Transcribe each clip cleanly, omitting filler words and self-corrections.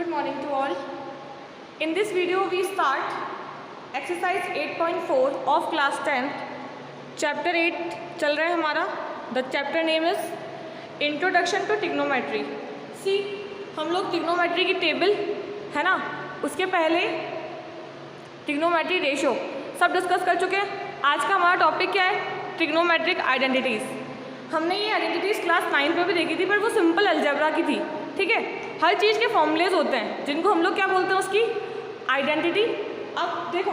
Good morning to all. In this video we start exercise 8.4 of class 10. Chapter 8 चल रहा है हमारा. The chapter name is Introduction to Trigonometry. See, हम लोग trigonometry की table है ना, उसके पहले ट्रिग्नोमेट्री रेशो सब डिस्कस कर चुके हैं. आज का हमारा टॉपिक क्या है? Trigonometric identities. हमने ये आइडेंटिटीज़ क्लास 9 में भी देखी थी, पर वो सिंपल अलजेब्रा की थी. ठीक है, हर चीज़ के फॉर्मूलेज होते हैं जिनको हम लोग क्या बोलते हैं, उसकी आइडेंटिटी. अब देखो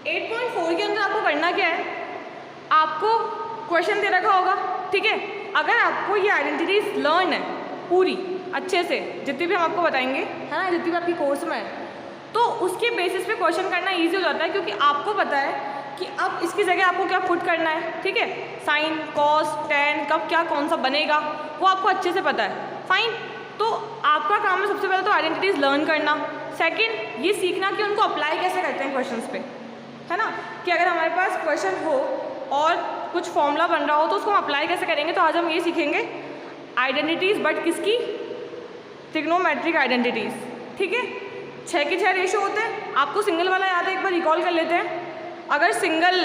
8.4 के अंदर आपको करना क्या है, आपको क्वेश्चन दे रखा होगा. ठीक है, अगर आपको ये आइडेंटिटीज़ लर्न है पूरी अच्छे से, जितनी भी हम आपको बताएंगे है ना, जितनी भी आपकी कोर्स में है, तो उसके बेसिस पे क्वेश्चन करना ईजी हो जाता है, क्योंकि आपको पता है कि अब इसकी जगह आपको क्या पुट करना है. ठीक है, साइन, कॉस, टेन, कब क्या कौन सा बनेगा वो आपको अच्छे से पता है. फाइन, तो आपका काम है सबसे पहले तो आइडेंटिटीज़ लर्न करना. सेकंड, ये सीखना कि उनको अप्लाई कैसे करते हैं क्वेश्चंस पे, है ना, कि अगर हमारे पास क्वेश्चन हो और कुछ फॉर्मूला बन रहा हो तो उसको हम अप्लाई कैसे करेंगे. तो आज हम ये सीखेंगे आइडेंटिटीज़, बट किसकी? Trigonometric identities. ठीक है, 6 के 6 रेशो होते हैं. आपको सिंगल वाला याद है, एक बार रिकॉल कर लेते हैं. अगर सिंगल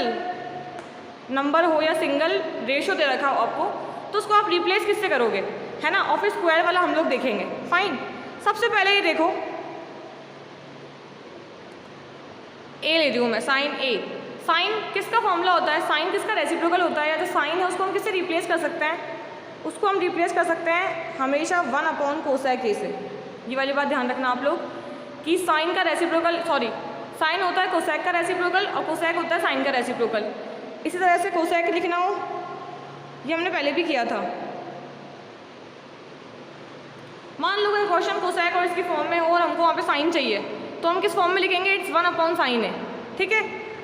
नंबर हो या सिंगल रेशो दे रखा हो आपको, तो उसको आप रिप्लेस किससे करोगे, है ना, और फिर स्क्वायर वाला हम लोग देखेंगे. फाइन, सबसे पहले ये देखो, ए ले रही हूँ मैं, साइन ए. साइन किसका फॉर्मूला होता है? साइन किसका रेसिप्रोकल होता है, या जो साइन है उसको हम किससे रिप्लेस कर सकते हैं? उसको हम रिप्लेस कर सकते हैं हमेशा 1 कोसेक ए से. ये वाली बात ध्यान रखना आप लोग कि साइन का रेसिप्रोकल, साइन होता है कोसेक का रेसिप्रोकल और कोसेक होता है साइन का रेसिप्रोकल. इसी तरह से कोसेक लिखना हो, ये हमने पहले भी किया था. मान लो क्वेश्चन कोसेक और इसकी फॉर्म में हो और हमको वहाँ पे साइन चाहिए, तो हम किस फॉर्म में लिखेंगे? इट्स 1 साइन है. ठीक है,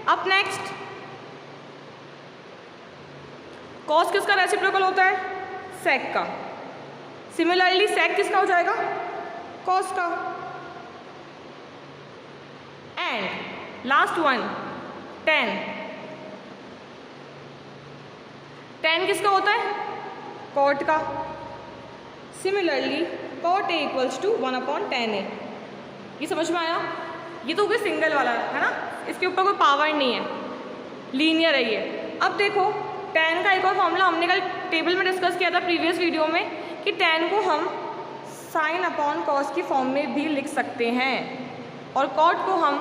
अब नेक्स्ट, कॉस किसका रेसिप्रोकल होता है? सेक का. सिमिलरली सेक किसका हो जाएगा? कॉस का. And last one, ten. Ten किसका होता है? कॉट का. Similarly cot a equals to 1/10 a. ये समझ में आया? ये तो हो गया सिंगल वाला, है ना, इसके ऊपर कोई पावर नहीं है, लीनियर है ये. अब देखो टेन का एक और फॉर्मूला हमने कल टेबल में डिस्कस किया था प्रीवियस वीडियो में, कि टेन को हम साइन अपॉन कॉस की फॉर्म में भी लिख सकते हैं, और कॉट को हम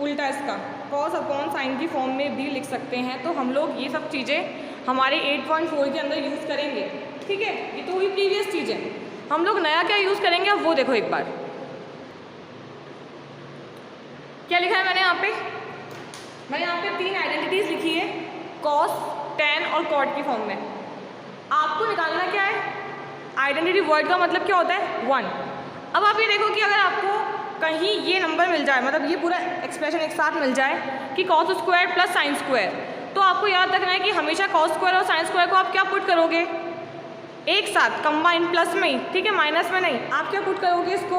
उल्टा इसका कॉस अपॉन साइन की फॉर्म में भी लिख सकते हैं. तो हम लोग ये सब चीज़ें हमारे 8.4 के अंदर यूज़ करेंगे. ठीक है, ये तो हुई प्रीवियस चीज़ें. हम लोग नया क्या यूज़ करेंगे, अब वो देखो एक बार. क्या लिखा है मैंने यहाँ पे? मैंने यहाँ पे 3 आइडेंटिटीज़ लिखी है, कॉस, टेन और कॉट की फॉर्म में. आपको निकालना क्या है? आइडेंटिटी वर्ड का मतलब क्या होता है? 1. अब आप ये देखो कि अगर आपको कहीं ये नंबर मिल जाए, मतलब ये पूरा एक्सप्रेशन एक साथ मिल जाए कि cos square plus sine square, तो आपको याद रखना है कि हमेशा कॉस स्क्वायर और साइन स्क्वायर को आप क्या पुट करोगे? एक साथ कंबाइन, प्लस में ही. ठीक है, माइनस में नहीं. आप क्या पुट करोगे इसको?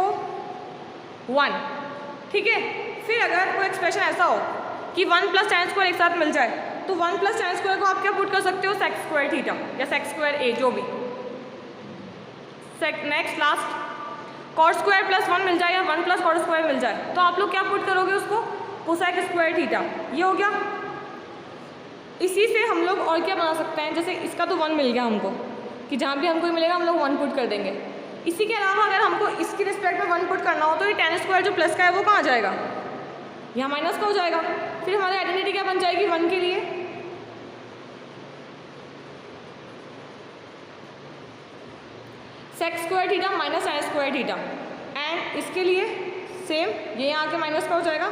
1. ठीक है, फिर अगर कोई एक्सप्रेशन ऐसा हो कि 1 प्लस tan स्क्वायर एक साथ मिल जाए, तो 1 प्लस tan स्क्वायर को आप क्या पुट कर सकते हो? सेक स्क्वायर थीटा या सेक स्क्वायर ए, जो भी. Next last, cot square plus 1 मिल जाए या 1 प्लस कॉट स्क्वायर मिल जाए, तो आप लोग क्या पुट करोगे उसको? Cosec square theta. ये हो गया. इसी से हम लोग और क्या बना सकते हैं, जैसे इसका तो 1 मिल गया हमको, कि जहाँ भी हमको मिलेगा हम लोग 1 पुट कर देंगे. इसी के अलावा अगर हमको इसकी रिस्पेक्ट में 1 पुट करना हो, तो ये tan स्क्वायर जो प्लस का है वो कहाँ आ जाएगा? यहाँ माइनस का हो जाएगा. फिर हमारी आइडेंटिटी क्या बन जाएगी 1 के लिए? Sec square theta minus tan square theta. And इसके लिए सेम, ये यहाँ के माइनस का हो जाएगा.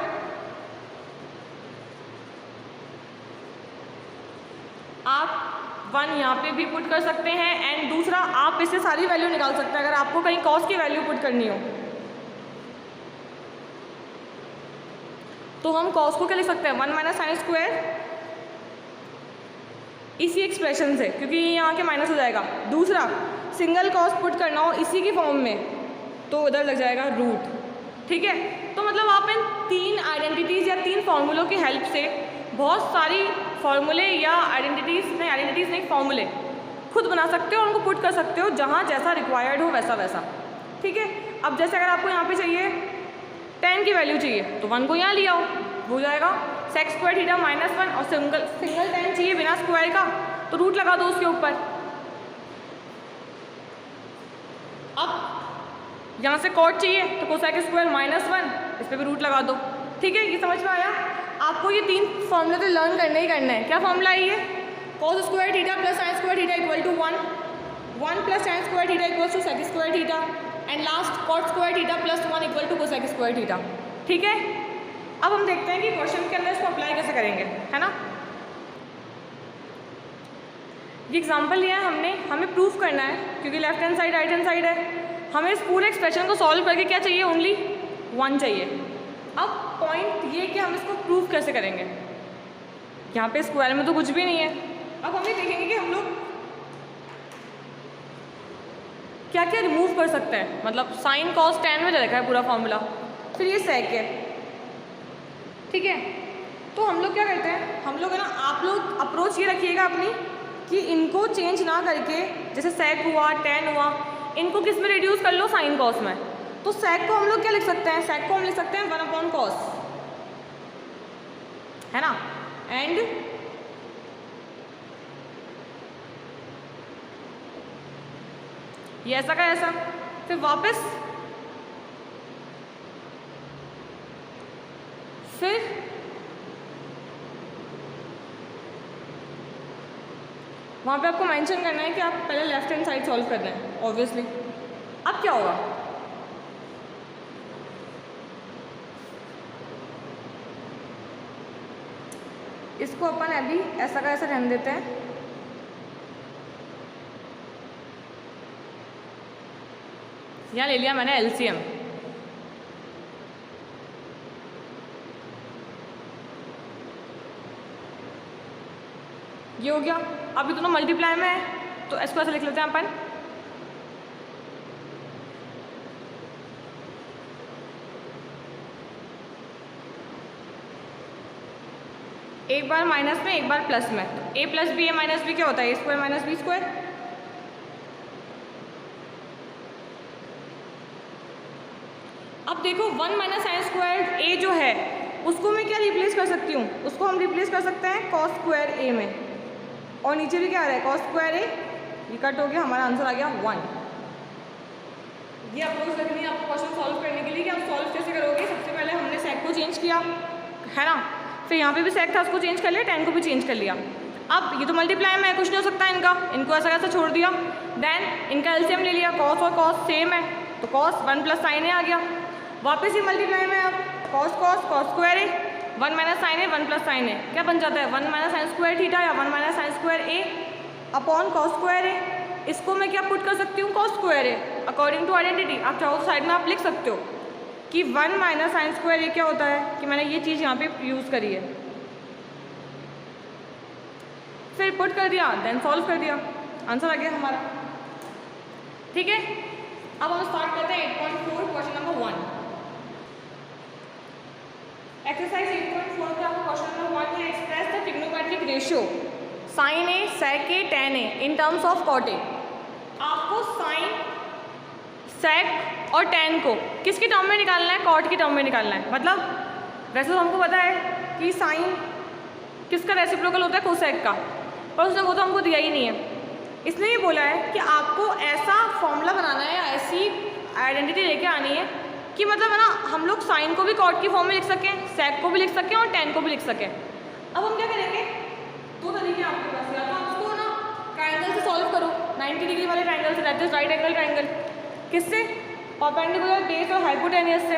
आप 1 यहाँ पे भी पुट कर सकते हैं, एंड दूसरा आप इससे सारी वैल्यू निकाल सकते हैं अगर आपको कहीं कॉस की वैल्यू पुट करनी हो. तो हम कॉस को क्या लिख सकते हैं? 1 माइनस साइन स्क्वायर, इसी एक्सप्रेशन से, क्योंकि यहाँ के माइनस हो जाएगा. दूसरा सिंगल कॉस पुट करना हो इसी की फॉर्म में, तो उधर लग जाएगा रूट. ठीक है, तो मतलब आप इन 3 आइडेंटिटीज़ या 3 फॉर्मूलों की हेल्प से बहुत सारी फॉर्मूले या आइडेंटिटीज़ नहीं फॉर्मूले खुद बना सकते हो और उनको पुट कर सकते हो जहाँ जैसा रिक्वायर्ड हो वैसा वैसा. ठीक है, अब जैसे अगर आपको यहाँ पे चाहिए tan की वैल्यू चाहिए तो 1 को यहाँ ले आओ, हो जाएगा sec स्क्वायर थीटा -1, और सिंगल tan चाहिए बिना स्क्वायर का तो रूट लगा दो उसके ऊपर। अब यहाँ से cot चाहिए तो कोसेक स्क्वायर -1, इस पर भी रूट लगा दो। ठीक है, ये समझ में आया? आपको ये 3 फॉर्मूले तो लर्न करना ही करना है। क्या फॉर्मूला है ये? cos square theta plus sin square theta equal to 1 plus tan square theta equal to sec square theta, and last cot square theta plus 1 equal to cosec square theta. ठीक है, अब हम देखते हैं कि क्वेश्चन के अंदर इसको अप्लाई कैसे करेंगे, है ना। ये एग्जाम्पल लिया है हमने, हमें प्रूफ करना है क्योंकि left hand side right hand side है। हमें इस पूरे एक्सप्रेशन को सॉल्व करके क्या चाहिए? ओनली 1 चाहिए। अब पॉइंट ये कि हम इसको प्रूफ कैसे करेंगे। यहाँ पे स्क्वायर में तो कुछ भी नहीं है। अब हम ये देखेंगे कि हम लोग क्या क्या रिमूव कर सकते हैं। मतलब साइन कॉस tan में रखा है पूरा फॉर्मूला, फिर ये सेक है। ठीक है, तो हम लोग क्या करते हैं, हम लोग है ना, आप लोग अप्रोच ये रखिएगा अपनी कि इनको चेंज ना करके, जैसे सेक हुआ tan हुआ, इनको किस में रिड्यूस कर लो? साइन कॉस में। तो सेक को हम लोग क्या लिख सकते हैं? सेक को हम लिख सकते हैं 1/cos, है ना। एंड ये ऐसा का ऐसा, फिर वापस फिर वहाँ पे आपको मेंशन करना है कि आप पहले लेफ्ट हैंड साइड सॉल्व करना है ऑब्वियसली। अब क्या होगा? इसको अपन अभी ऐसा का ऐसा रहने देते हैं। यहाँ ले लिया मैंने LCM। ये हो गया। अब ये दोनों मल्टीप्लाई में है तो इसको ऐसे लिख लेते हैं अपन, एक बार माइनस में एक बार प्लस में। तो a plus B A minus B क्या होता है? ए स्क्वायर माइनस बी स्क्वायर। अब देखो 1 माइनस साइन स्क्वायर ए जो है उसको मैं क्या रिप्लेस कर सकती हूँ? उसको हम रिप्लेस कर सकते हैं कॉस स्क्वायर ए में, और नीचे भी क्या आ रहा है? कॉस स्क्वायर ए। ये कट हो गया, हमारा आंसर आ गया 1। ये अप्रोच रखनी है आपको क्वेश्चन सॉल्व करने के लिए कि आप सॉल्व कैसे करोगे। सबसे पहले हमने सेक को चेंज किया, है ना, फिर यहाँ पे भी सेक था उसको चेंज कर लिया, tan को भी चेंज कर लिया। अब ये तो मल्टीप्लाई में है, कुछ नहीं हो सकता इनका, इनको ऐसा कैसा छोड़ दिया। देन इनका एलसीएम ले लिया, कॉस और कॉस सेम है तो कॉस 1 प्लस साइन ए आ गया। वापस ही मल्टीप्लाई में, अब कॉस कॉस कॉस स्क्वायर ए, 1 माइनस साइन ए 1 प्लस साइन ए क्या बन जाता है? 1 माइनस साइन स्क्वायर थीटा या 1 minus sine square a upon cos square a. इसको मैं क्या पुट कर सकती हूँ? Cos square a according to identity. आप चाहो तो साइड में आप लिख सकते हो कि 1 माइनस साइन स्क्वायर ए क्या होता है कि मैंने ये चीज़ यहाँ पे यूज़ करी है, फिर पुट कर दिया, देन सॉल्व कर दिया, आंसर आ गया हमारा। ठीक है, अब हम स्टार्ट करते हैं 8.4 क्वेश्चन नंबर 1। एक्सरसाइज 8.4 का क्वेश्चन नंबर 1 है, express the trigonometric ratio sine a sec a tan a in terms of cot a. आपको साइन सेक और tan को किसकी टर्म में निकालना है? कॉट की टर्म में निकालना है। मतलब वैसे तो हमको पता है कि साइन किसका रेसिप्रोकल होता है? कोसेक का, पर उसने वो तो हमको दिया ही नहीं है। इसने ये बोला है कि आपको ऐसा फॉर्मूला बनाना है या ऐसी आइडेंटिटी लेके आनी है कि मतलब है ना, हम लोग साइन को भी कॉट की फॉर्म में लिख सकें, सेक को भी लिख सकें और tan को भी लिख सकें। अब हम क्या करेंगे? दो तरीके आपके पास, या तो आप इसको ना ट्राइंगल से सॉल्व करो, 90 डिग्री वाले ट्राइंगल से, that is right angle triangle. किससे? परपेंडिकुलर बेस और हाइपोटेनियस से।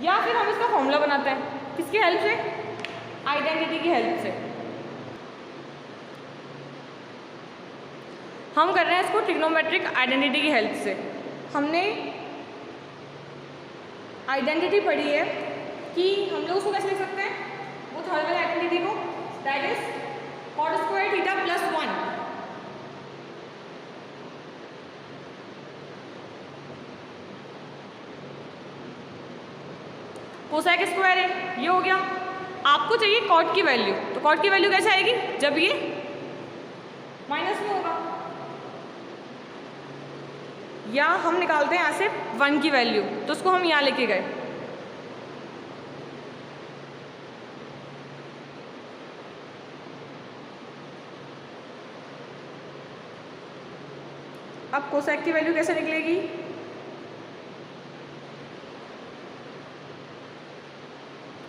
या फिर हम इसका फॉर्मूला बनाते हैं, किसकी हेल्प से? आइडेंटिटी की हेल्प से। हम कर रहे हैं इसको ट्रिग्नोमेट्रिक आइडेंटिटी की हेल्प से। हमने आइडेंटिटी पढ़ी है कि हम लोग उसको कैसे लिख सकते हैं, वो थर्ड वाली आइडेंटिटी को, that is cot square theta plus 1 cosec square है। ये हो गया। आपको चाहिए कॉट की वैल्यू, तो कॉट की वैल्यू कैसे आएगी? जब ये माइनस में होगा। या हम निकालते हैं यहाँ से 1 की वैल्यू, तो उसको हम यहाँ लेके गए। अब कोसेक की वैल्यू कैसे निकलेगी?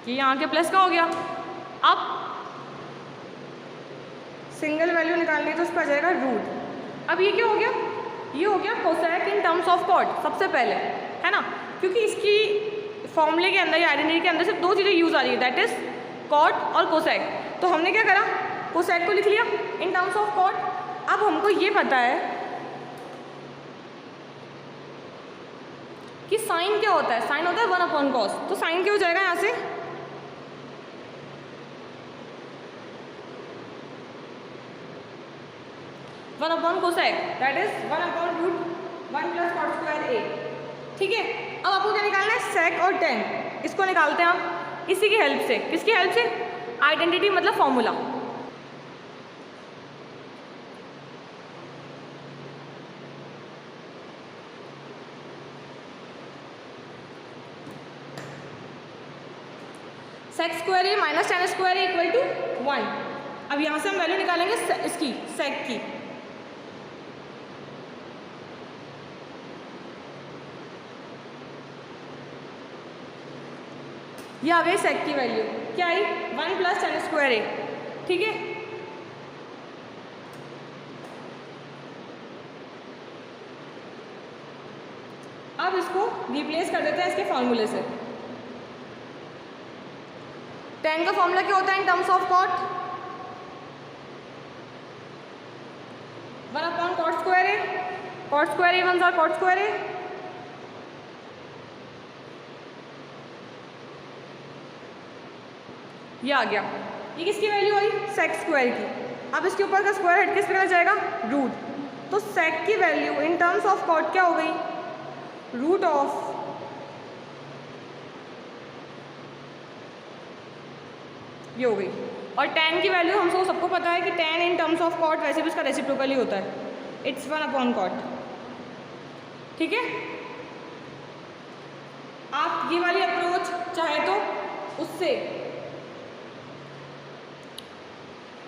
कि यहाँ के प्लस का हो गया। अब सिंगल वैल्यू निकालनी है तो उस पर आ जाएगा रूट। अब ये क्या हो गया? ये हो गया cosec in terms of cot सबसे पहले, है ना, क्योंकि इसकी फॉर्मूले के अंदर या आइडेंटिटी के अंदर सिर्फ 2 चीज़ें यूज़ आ रही है, दैट इज कॉट और कोसेक। तो हमने क्या करा? कोसेक को लिख लिया इन टर्म्स ऑफ कॉट। अब हमको ये पता है कि साइन क्या होता है। साइन होता है 1/cos, तो साइन क्या हो जाएगा यहाँ से? One upon cosec, that is 1/√1 + cot²a। ठीक है, अब आपको क्या निकालना है? सेक और टेन। इसको निकालते हैं हम इसी की हेल्प से। किसकी हेल्प से? आइडेंटिटी मतलब फॉर्मूला। sec² - tan² = 1। अब यहाँ से हम वैल्यू निकालेंगे इसकी सेक की। ये आ गई सेक की वैल्यू, क्या आई? 1 + tan²a। ठीक है, अब इसको रिप्लेस कर देते हैं इसके फॉर्मूले से। tan का फॉर्मूला क्या होता है इन terms of cot? 1/cot²a। cot²a 1 * cot²a। ये आ गया। ये किसकी वैल्यू आई? sec² की। अब इसके ऊपर का स्क्वायर हट के इस पे जाएगा रूट। तो sec की value in terms of cot क्या हो गई? रूट ऑफ ये हो गई। और tan की वैल्यू हम सबको पता है कि tan in terms of cot वैसे भी उसका रेसिप्रोकल ही होता है, इट्स 1/cot। ठीक है, आप ये वाली अप्रोच चाहे तो उससे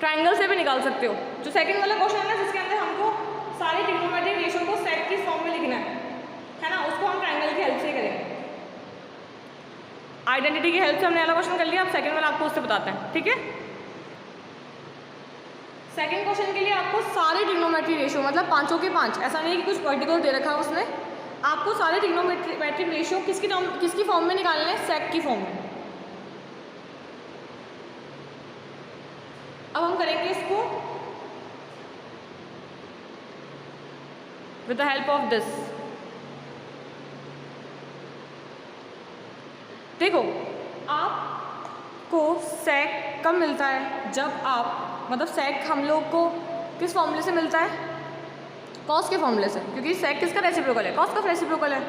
ट्रायंगल से भी निकाल सकते हो। जो सेकंड वाला क्वेश्चन है ना, जिसके अंदर हमको सारे ट्रिग्नोमेट्रिक रेशियो को सेक की फॉर्म में लिखना है ना, उसको हम ट्रायंगल की हेल्प से करेंगे। आइडेंटिटी की हेल्प से हमने वाला क्वेश्चन कर लिया, अब सेकंड वाला आपको उससे बताते हैं। ठीक है, सेकंड क्वेश्चन के लिए आपको सारे ट्रिग्नोमेट्रिक रेशियो मतलब 5 के 5, ऐसा नहीं है कि कुछ पर्टिकुलर दे रखा है उसने, आपको सारे ट्रिग्नोमेट्रिक रेशियो किसकी फॉर्म में निकालने हैं? सेक की फॉर्म में। अब हम करेंगे इसको with the help of this. देखो, आपको सेक कब मिलता है? जब आप मतलब सेक हम लोग को किस फॉर्मूले से मिलता है? कॉस के फॉर्मूले से, क्योंकि सेक किसका रेसिप्रोकल है? कॉस का रेसिप्रोकल है।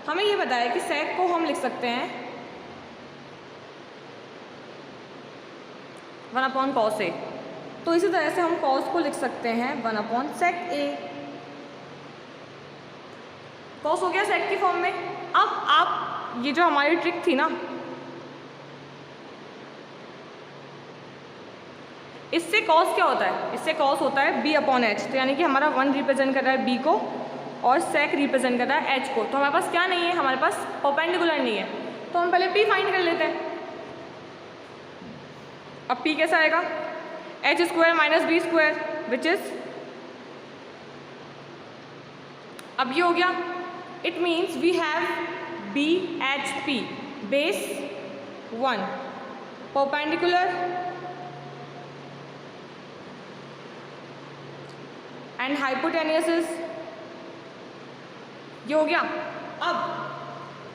हमें ये पता है कि सेक को हम लिख सकते हैं 1/cos A। तो इसी तरह से हम कॉस को लिख सकते हैं 1/sec A। कॉस हो गया सेक की फॉर्म में। अब आप ये जो हमारी ट्रिक थी ना, इससे कॉस क्या होता है? इससे कॉस होता है B/H। तो यानी कि हमारा 1 रिप्रेजेंट कर रहा है B को और सेक रिप्रेजेंट कर रहा है H को। तो हमारे पास क्या नहीं है? हमारे पास परपेंडिकुलर नहीं है, तो हम पहले P फाइंड कर लेते हैं। अब P कैसा आएगा? h² - b² विच इज, अब ये हो गया, it means we have BHP base 1 perpendicular and hypotenuse is, ये हो गया। अब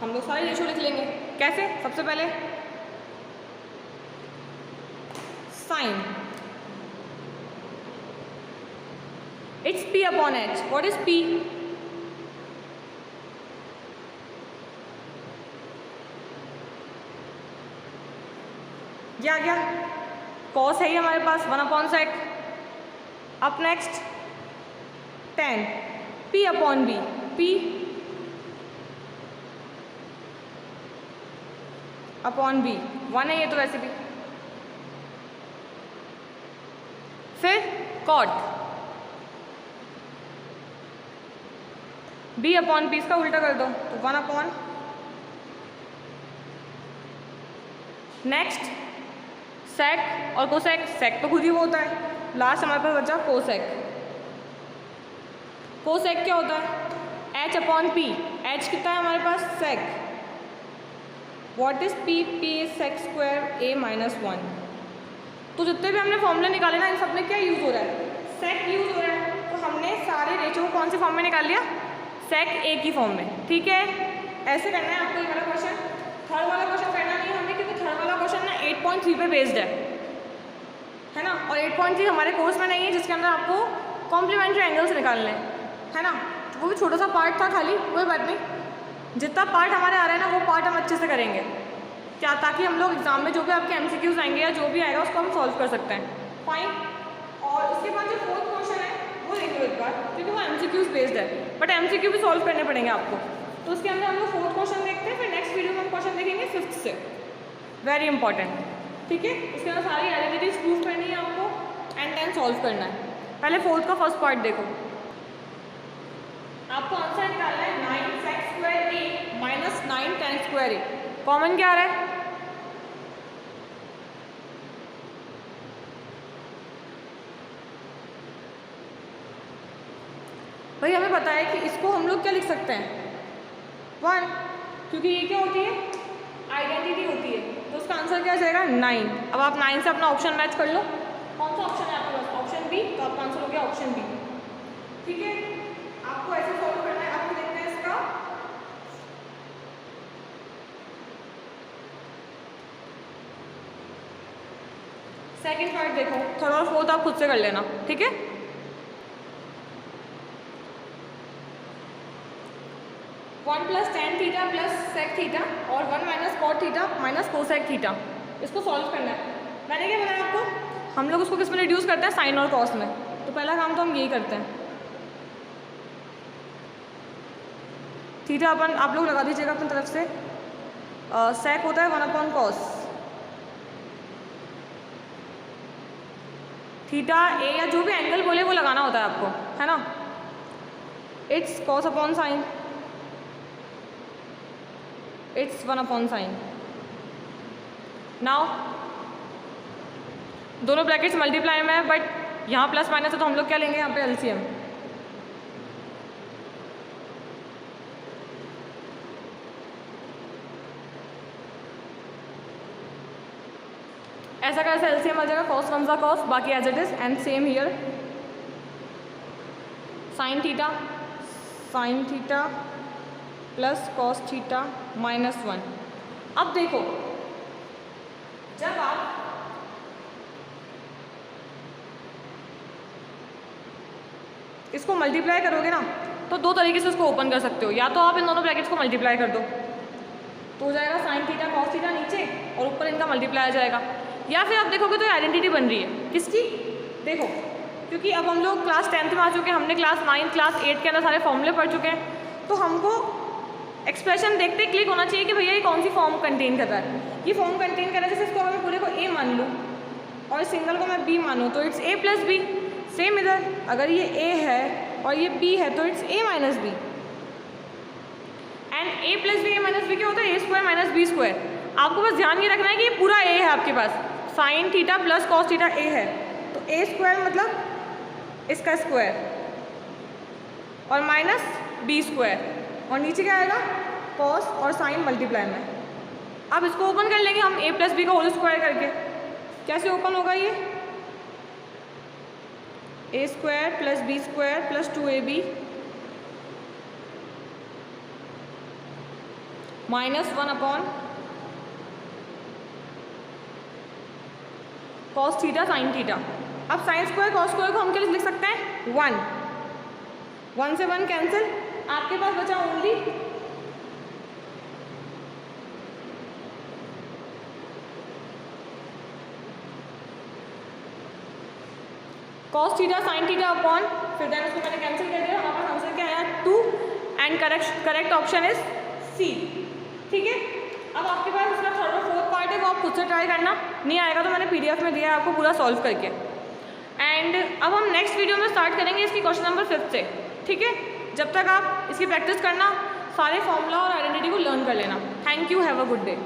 हम लोग सारे रेशियो लिख लेंगे। कैसे? सबसे पहले sign, it's P/H। What is P? ये आ गया, कॉस है ही हमारे पास 1/sec। अब next tan P/B। P upon B, 1 है ये तो वैसे भी। फिर कॉट बी अपॉन पी, इसका उल्टा कर दो तो 1 अपॉन। नेक्स्ट सेक और कोसेक, सेक तो खुद ही वो होता है। लास्ट हमारे पास बचा कोसेक। कोसेक क्या होता है? H upon P. एच कितना है हमारे पास? Sec. What is P? P is sec square A minus 1। तो जितने भी हमने फॉर्मूले निकाले ना, इन सब में क्या यूज़ हो रहा है? सेक यूज़ हो रहा है। तो हमने सारे रेशो को कौन से फॉर्म में निकाल लिया? सेक ए की फॉर्म में। ठीक है, ऐसे करना है आपको ये वाला क्वेश्चन। थर्ड वाला क्वेश्चन करना नहीं हमें, क्योंकि थर्ड वाला क्वेश्चन ना 8.3 पे बेस्ड है ना, और 8.3 हमारे कोर्स में नहीं है, जिसके अंदर आपको कॉम्प्लीमेंट्री एंगल्स निकालने है ना। वो भी छोटा सा पार्ट था खाली, कोई बात नहीं। जितना पार्ट हमारे आ रहा है ना, वो पार्ट हम अच्छे से करेंगे क्या, ताकि हम लोग एग्जाम में जो भी आपके MCQs आएंगे या जो भी आएगा उसको हम सॉल्व कर सकते हैं। फाइन। और उसके बाद जो फोर्थ क्वेश्चन है वो देख लो एक बार, क्योंकि वो MCQs बेस्ड है, बट MCQ भी सॉल्व करने पड़ेंगे आपको। तो उसके अंदर हम लोग फोर्थ क्वेश्चन देखते हैं, फिर नेक्स्ट वीडियो में हम क्वेश्चन देखेंगे फिफ्थ से। Very important. ठीक है, उसके अंदर सारी आइडेंटिटीज प्रूव करनी है आपको एंड देन सॉल्व करना है। पहले फोर्थ का फर्स्ट पार्ट देखो। आपको आंसर निकालना है 9 सेक square A minus 9 ten square A. Common क्या आ रहा है? भाई हमें पता है कि इसको हम लोग क्या लिख सकते हैं? 1, क्योंकि ये क्या होती है? आइडेंटिटी होती है। तो उसका आंसर क्या जाएगा? 9। अब आप 9 से अपना ऑप्शन मैच कर लो। कौन सा ऑप्शन है आपके पास? Option B. तो आपका आंसर हो गया ऑप्शन बी। ठीक है, आपको ऐसे सॉल्व करना है। अब देखते हैं इसका सेकंड पार्ट। देखो, थर्ड और फोर्थ आप खुद से कर लेना। ठीक है, one plus tan theta plus sec theta और 1 minus cot theta minus cosec theta, इसको सॉल्व करना है। मैंने क्या बताया आपको? हम लोग उसको किस में रिड्यूस करते हैं? साइन और कॉस में। तो पहला काम तो हम यही करते हैं। थीटा अपन आप लोग लगा दीजिएगा अपनी तरफ से। सेक होता है 1 अपॉन कॉस। थीटा ए या जो भी एंगल बोले वो लगाना होता है आपको, है ना। It's cos upon sine, it's 1 upon sine. Now दोनों ब्रैकेट्स मल्टीप्लाई में है, बट यहाँ प्लस माइनस है तो हम लोग क्या लेंगे यहाँ पे? एलसीएम। ऐसा कैसे एलसीएम आ जाएगा? कॉस वन ज़ा कॉस, बाकी as it is, and same here. Sine theta plus cos theta minus 1। अब देखो, जब आप इसको मल्टीप्लाई करोगे ना, तो दो तरीके से इसको ओपन कर सकते हो। या तो आप इन दोनों ब्रैकेट्स को मल्टीप्लाई कर दो तो हो जाएगा साइन थीटा कॉस थीटा नीचे और ऊपर इनका मल्टीप्लाई आ जाएगा। या फिर आप देखोगे तो आइडेंटिटी बन रही है किसकी? देखो, क्योंकि अब हम लोग क्लास 10th में आ चुके हैं, हमने क्लास 9 क्लास 8 के अंदर सारे फॉर्मूले पढ़ चुके हैं, तो हमको एक्सप्रेशन देखते क्लिक होना चाहिए कि भैया ये कौन सी फॉर्म कंटेन कर रहा है। ये फॉर्म कंटेन कर रहा है, जैसे इसको अगर मैं पूरे को ए मान लूँ और सिंगल को मैं बी मानूँ तो it's a plus b. Same इधर, अगर ये ए है और ये बी है तो it's A minus B. And A plus B, A minus B क्या होता है? ए स्क्वायर माइनस बी स्क्वायर। आपको बस ध्यान ये रखना है कि ये पूरा ए है आपके पास। Sine theta plus cos theta A है, तो ए स्क्वायर मतलब इसका स्क्वायर और माइनस बी स्क्वायर, और नीचे क्या आएगा? कॉस और साइन मल्टीप्लाई में। अब इसको ओपन कर लेंगे हम ए प्लस बी का होल स्क्वायर करके। कैसे ओपन होगा ये? A square plus B square plus 2ab minus 1 upon cos theta sine theta. अब साइन स्क्वायर कॉस स्क्वायर को हम क्या लिख सकते हैं? 1 से 1 कैंसिल, आपके पास बचा only cos theta sine theta upon, फिर देन उसको मैंने कैंसिल कर दिया। हमारे पास आंसर क्या आया? 2 and correct option is C. ठीक है, अब आपके पास इसका थर्ड और फोर्थ पार्ट है, वो आप खुद से ट्राई करना, नहीं आएगा तो मैंने PDF में दिया है आपको पूरा सॉल्व करके। एंड अब हम नेक्स्ट वीडियो में स्टार्ट करेंगे इसकी क्वेश्चन नंबर 5 से। ठीक है, जब तक आप इसकी प्रैक्टिस करना, सारे फॉर्मूला और आइडेंटिटी को लर्न कर लेना। Thank you, have a good day.